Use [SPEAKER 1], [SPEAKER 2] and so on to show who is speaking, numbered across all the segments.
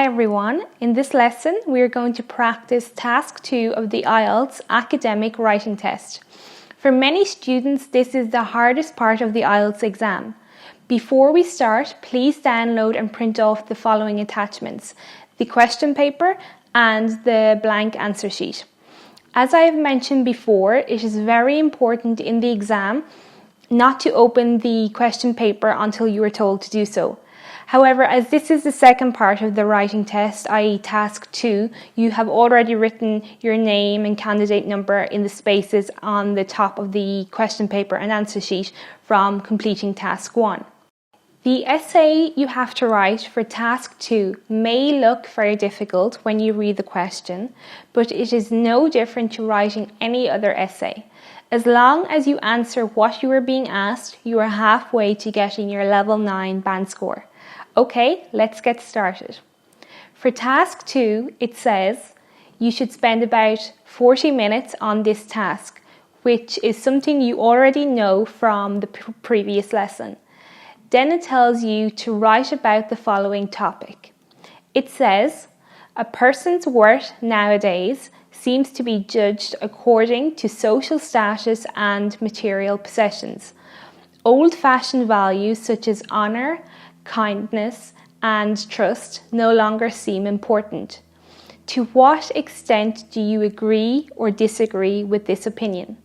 [SPEAKER 1] Hi everyone, in this lesson we are going to practice task 2 of the IELTS academic writing test. For many students this is the hardest part of the IELTS exam. Before we start, please download and print off the following attachments: the question paper and the blank answer sheet. As I have mentioned before, it is very important in the exam not to open the question paper until you are told to do so. However, as this is the second part of the writing test, i.e. task 2, you have already written your name and candidate number in the spaces on the top of the question paper and answer sheet from completing task 1. The essay you have to write for task 2 may look very difficult when you read the question, but it is no different to writing any other essay. As long as you answer what you are being asked, you are halfway to getting your level 9 band score. Okay, let's get started. For task 2, it says you should spend about 40 minutes on this task, which is something you already know from the previous lesson. Then it tells you to write about the following topic. It says, a person's worth nowadays seems to be judged according to social status and material possessions. Old-fashioned values such as honour, kindness and trust no longer seem important. To what extent do you agree or disagree with this opinion?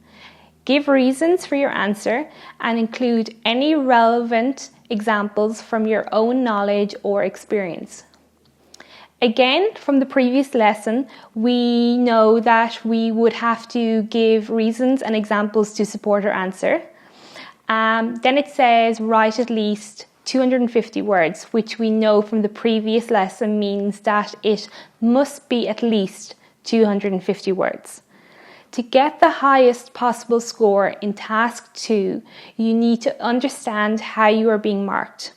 [SPEAKER 1] Give reasons for your answer and include any relevant examples from your own knowledge or experience. Again, from the previous lesson, we know that we would have to give reasons and examples to support our answer. Then it says write at least 250 words, which we know from the previous lesson means that it must be at least 250 words. To get the highest possible score in task 2, you need to understand how you are being marked.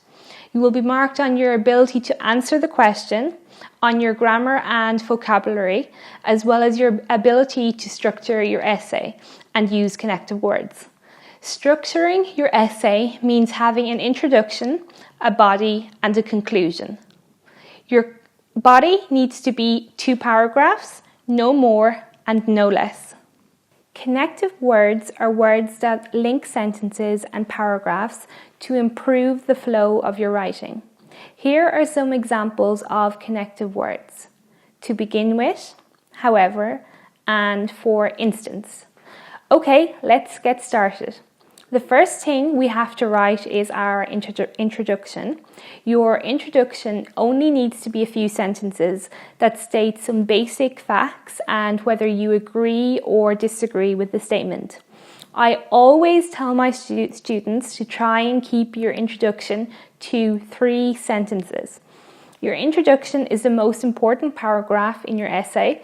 [SPEAKER 1] You will be marked on your ability to answer the question, on your grammar and vocabulary, as well as your ability to structure your essay and use connective words. Structuring your essay means having an introduction, a body, and a conclusion. Your body needs to be 2 paragraphs, no more and no less. Connective words are words that link sentences and paragraphs to improve the flow of your writing. Here are some examples of connective words: to begin with, however, and for instance. Okay, let's get started. The first thing we have to write is our introduction. Your introduction only needs to be a few sentences that state some basic facts and whether you agree or disagree with the statement. I always tell my students to try and keep your introduction to 3 sentences. Your introduction is the most important paragraph in your essay,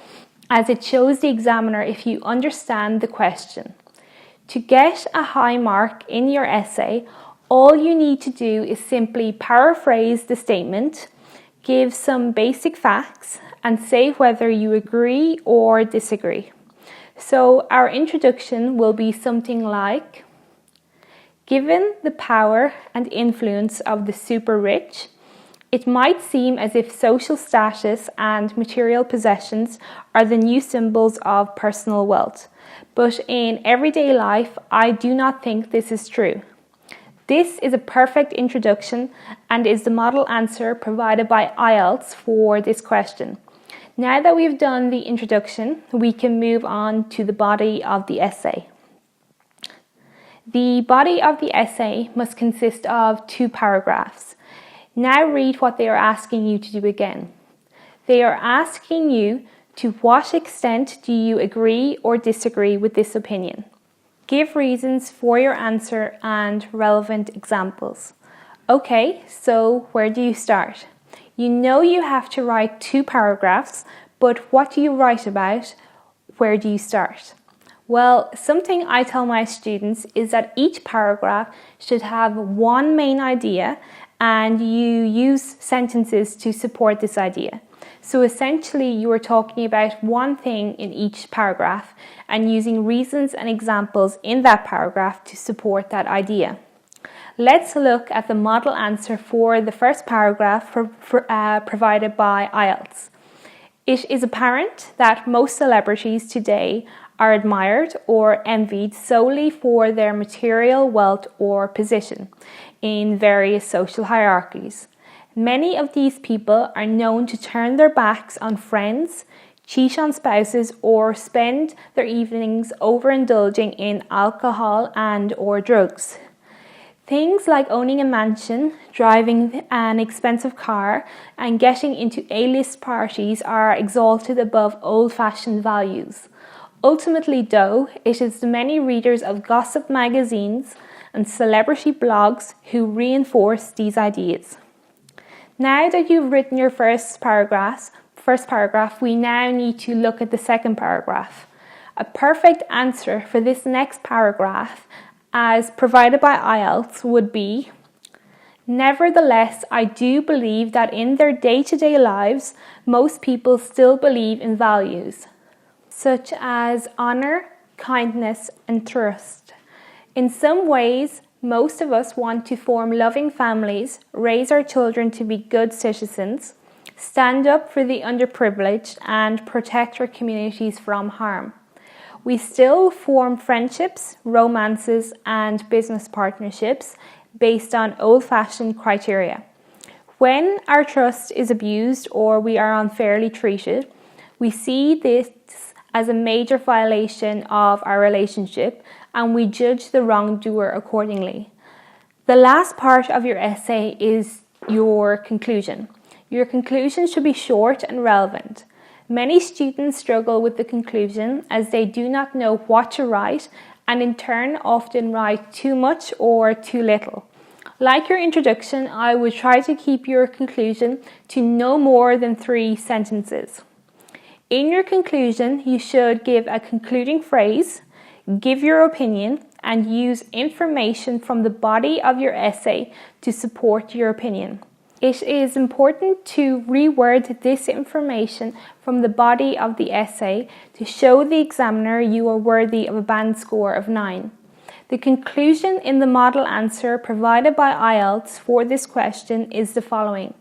[SPEAKER 1] as it shows the examiner if you understand the question. To get a high mark in your essay, all you need to do is simply paraphrase the statement, give some basic facts, and say whether you agree or disagree. So our introduction will be something like, given the power and influence of the super rich, it might seem as if social status and material possessions are the new symbols of personal wealth. But in everyday life, I do not think this is true. This is a perfect introduction and is the model answer provided by IELTS for this question. Now that we've done the introduction, we can move on to the body of the essay. The body of the essay must consist of 2 paragraphs. Now read what they are asking you to do again. They are asking you, to what extent do you agree or disagree with this opinion? Give reasons for your answer and relevant examples. Okay, so where do you start? You know you have to write 2 paragraphs, but what do you write about? Where do you start? Well, something I tell my students is that each paragraph should have 1 main idea and you use sentences to support this idea. So essentially you are talking about one thing in each paragraph and using reasons and examples in that paragraph to support that idea. Let's look at the model answer for the first paragraph provided by IELTS. It is apparent that most celebrities today are admired or envied solely for their material wealth or position in various social hierarchies. Many of these people are known to turn their backs on friends, cheat on spouses, or spend their evenings overindulging in alcohol and/or drugs. Things like owning a mansion, driving an expensive car, and getting into A-list parties are exalted above old-fashioned values. Ultimately, though, it is the many readers of gossip magazines and celebrity blogs who reinforce these ideas. Now that you've written your first paragraph, we now need to look at the second paragraph. A perfect answer for this next paragraph, as provided by IELTS, would be: nevertheless, I do believe that in their day-to-day lives, most people still believe in values such as honour, kindness, and trust. In some ways, most of us want to form loving families, raise our children to be good citizens, stand up for the underprivileged, and protect our communities from harm. We still form friendships, romances, and business partnerships based on old-fashioned criteria. When our trust is abused or we are unfairly treated, we see this as a major violation of our relationship, and we judge the wrongdoer accordingly. The last part of your essay is your conclusion. Your conclusion should be short and relevant. Many students struggle with the conclusion as they do not know what to write, and in turn often write too much or too little. Like your introduction, I would try to keep your conclusion to no more than 3 sentences. In your conclusion, you should give a concluding phrase, give your opinion, and use information from the body of your essay to support your opinion. It is important to reword this information from the body of the essay to show the examiner you are worthy of a band score of 9. The conclusion in the model answer provided by IELTS for this question is the following.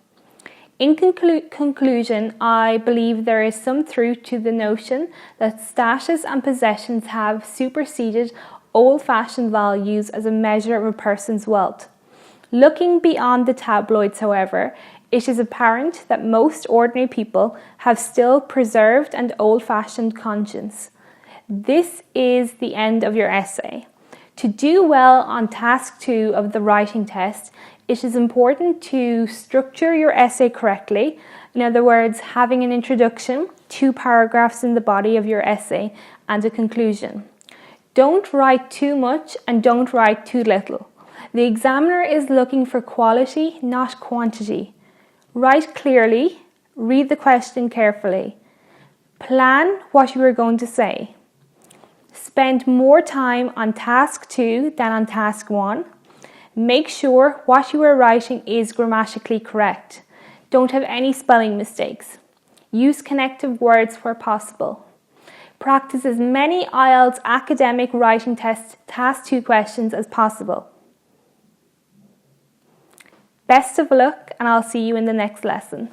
[SPEAKER 1] In conclusion, I believe there is some truth to the notion that status and possessions have superseded old-fashioned values as a measure of a person's wealth. Looking beyond the tabloids, however, it is apparent that most ordinary people have still preserved an old-fashioned conscience. This is the end of your essay. To do well on task 2 of the writing test, it is important to structure your essay correctly. In other words, having an introduction, 2 paragraphs in the body of your essay, and a conclusion. Don't write too much and don't write too little. The examiner is looking for quality, not quantity. Write clearly, read the question carefully. Plan what you are going to say. Spend more time on task 2 than on task 1. Make sure what you are writing is grammatically correct. Don't have any spelling mistakes. Use connective words where possible. Practice as many IELTS academic writing test task 2 questions as possible. Best of luck, and I'll see you in the next lesson.